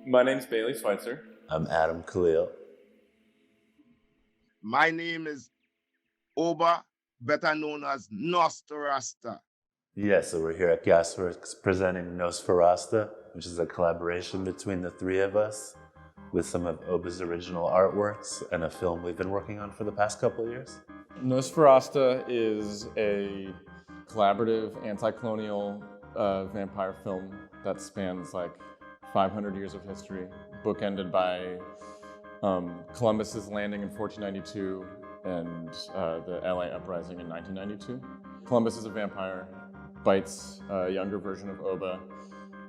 My name's Bayley Sweitzer. I'm Adam Khalil. My name is Oba, better known as Nosferasta. Yes, so we're here at Gasworks presenting Nosferasta, which is a collaboration between the three of us with some of Oba's original artworks and a film we've been working on for the past couple of years. Nosferasta is a collaborative, anti-colonial vampire film that spans like 500 years of history, bookended by Columbus's landing in 1492 and the LA uprising in 1992. Columbus is a vampire, bites a younger version of Oba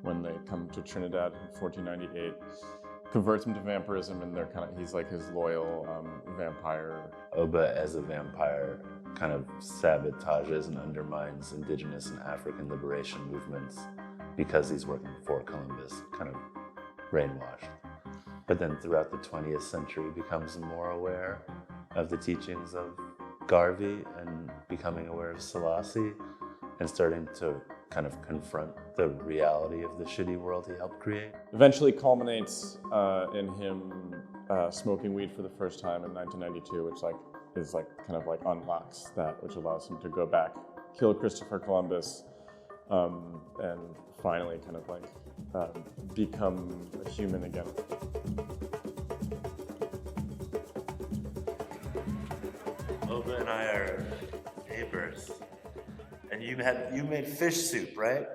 when they come to Trinidad in 1498, converts him to vampirism, and he's like his loyal vampire. Oba, as a vampire, kind of sabotages and undermines indigenous and African liberation movements because he's working for Columbus, kind of brainwashed. But then throughout the 20th century becomes more aware of the teachings of Garvey and becoming aware of Selassie and starting to kind of confront the reality of the shitty world he helped create. Eventually culminates in him smoking weed for the first time in 1992, which unlocks that, which allows him to go back, kill Christopher Columbus, and finally become a human again. Oba and I are neighbors. And you made fish soup, right?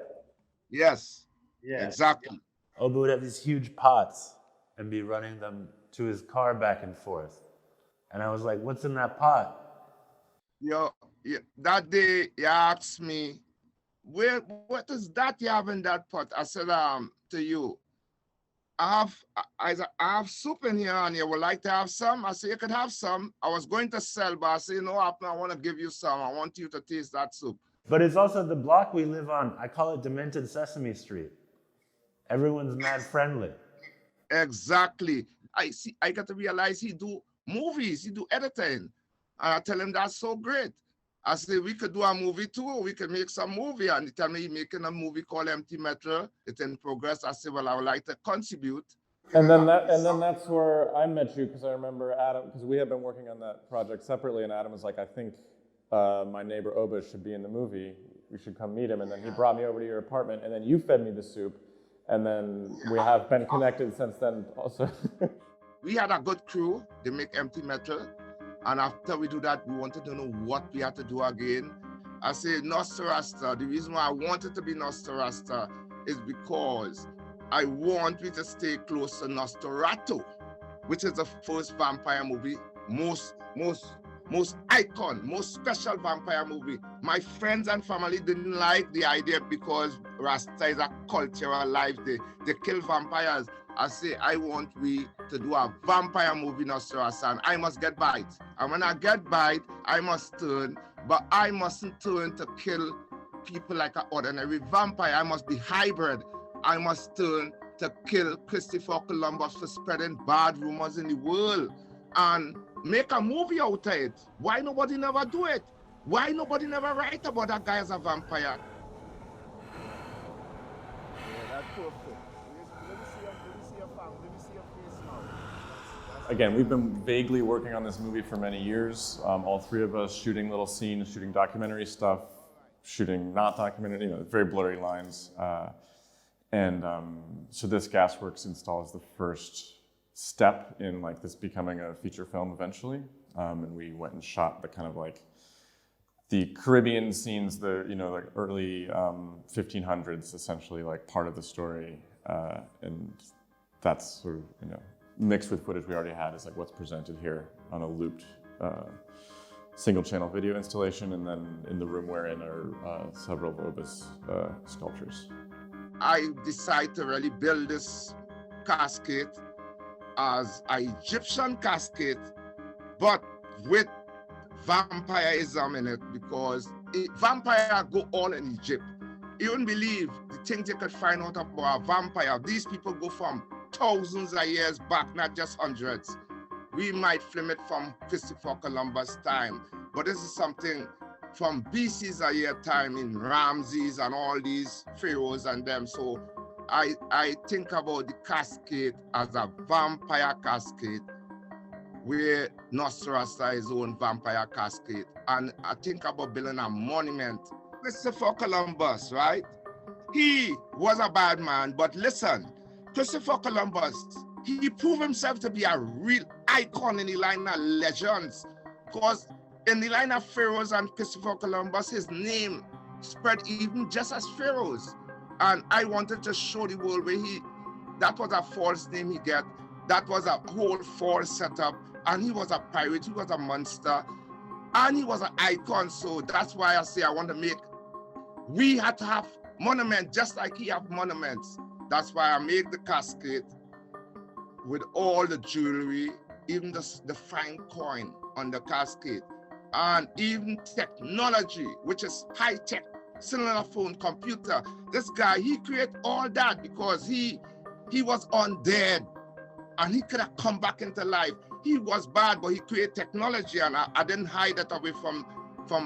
Yes, Yeah. exactly. Oba would have these huge pots and be running them to his car back and forth. And I was like, what's in that pot? That day you asked me, what is that you have in that pot? I said to you, I have soup in here and you would like to have some? I said, you could have some. I was going to sell, but I said, no, I want to give you some. I want you to taste that soup. But it's also the block we live on. I call it Demented Sesame Street. Everyone's mad friendly. Exactly. I got to realize he do movies, he do editing. And I tell him that's so great. I say, we could do a movie too, we could make some movie. And he tell me he's making a movie called Empty Metal. It's in progress. I say, well, I would like to contribute. And then that's where I met you, because I remember Adam, because we had been working on that project separately, and Adam was like, I think my neighbor Oba should be in the movie. We should come meet him. And then he brought me over to your apartment, and then you fed me the soup. And then we have been connected since then also. We had a good crew. They make Empty Metal. And after we do that, we wanted to know what we had to do again. I say Nosferasta. The reason why I wanted to be Nosferasta is because I want we to stay close to Nosferatu, which is the first vampire movie, most icon, most special vampire movie. My friends and family didn't like the idea because Rasta is a cultural life. They kill vampires. I say, I want we to do a vampire movie, Nosferatu, and I must get bite. And when I get bite, I must turn, but I mustn't turn to kill people like an ordinary vampire. I must be hybrid. I must turn to kill Christopher Columbus for spreading bad rumors in the world and make a movie out of it. Why nobody never do it? Why nobody never write about that guy as a vampire? Yeah, that's perfect. Again, we've been vaguely working on this movie for many years. All three of us shooting little scenes, shooting documentary stuff, shooting not documentary, very blurry lines. So this Gasworks install is the first step in this becoming a feature film eventually. And we went and shot the kind of the Caribbean scenes, the early 1500s, essentially part of the story. And that's sort of, mixed with footage we already had is what's presented here on a looped single channel video installation, and then in the room we're in are several of Oba's sculptures. I decided to really build this casket as an Egyptian casket, but with vampirism in it, because vampires go all in Egypt. You wouldn't believe the things you could find out about a vampire. These people go from thousands of years back, not just hundreds. We might film it from Christopher Columbus time, but this is something from BC's a year time in Ramses and all these pharaohs and them. So I think about the cascade as a vampire cascade, where Nosferatu is his own vampire cascade. And I think about building a monument. Christopher Columbus, right? He was a bad man, but listen, Christopher Columbus, he proved himself to be a real icon in the line of legends, because in the line of pharaohs and Christopher Columbus, his name spread even just as pharaohs. And I wanted to show the world where that was a false name he got, that was a whole false setup, and he was a pirate, he was a monster, and he was an icon. So that's why I say we had to have monuments just like he have monuments. That's why I make the casket with all the jewelry, even the fine coin on the casket, and even technology, which is high-tech, cellular phone, computer. This guy, he created all that because he was undead and he could have come back into life. He was bad, but he created technology, and I didn't hide that away from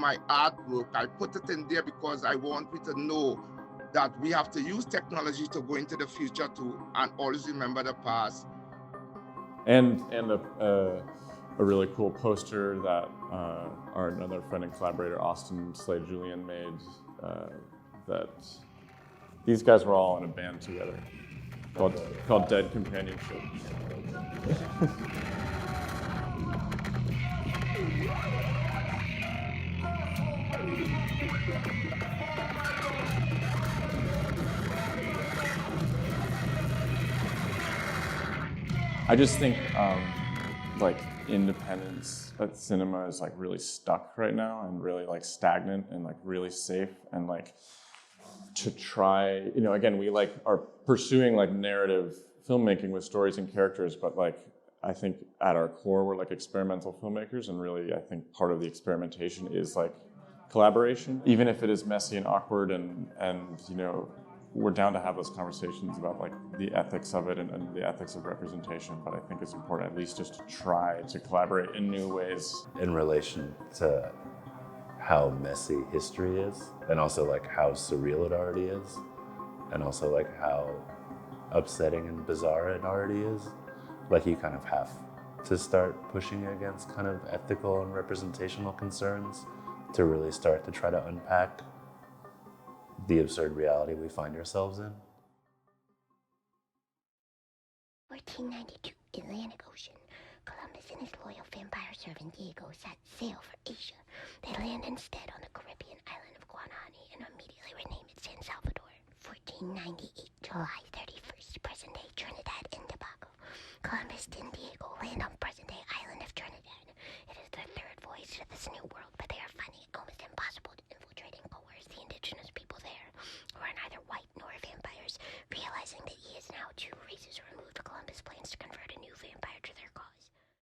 my artwork. I put it in there because I want people to know that we have to use technology to go into the future too, and always remember the past. And a really cool poster that our another friend and collaborator, Austin Slade Julian, made, that these guys were all in a band together called Dead Companionship. I just think like independence cinema is like really stuck right now and really like stagnant and like really safe, and like to try, again, we like are pursuing like narrative filmmaking with stories and characters, but like I think at our core we're like experimental filmmakers, and really I think part of the experimentation is like collaboration, even if it is messy and awkward, and we're down to have those conversations about like the ethics of it and the ethics of representation, but I think it's important at least just to try to collaborate in new ways. In relation to how messy history is, and also like how surreal it already is, and also like how upsetting and bizarre it already is, like you kind of have to start pushing against kind of ethical and representational concerns to really start to try to unpack the absurd reality we find ourselves in. 1492, Atlantic Ocean. Columbus and his loyal vampire servant Diego set sail for Asia. They land instead on the Caribbean island of Guanani and immediately rename it San Salvador. 1498, July 31st, present-day Trinidad and Tobago. Columbus and Diego land on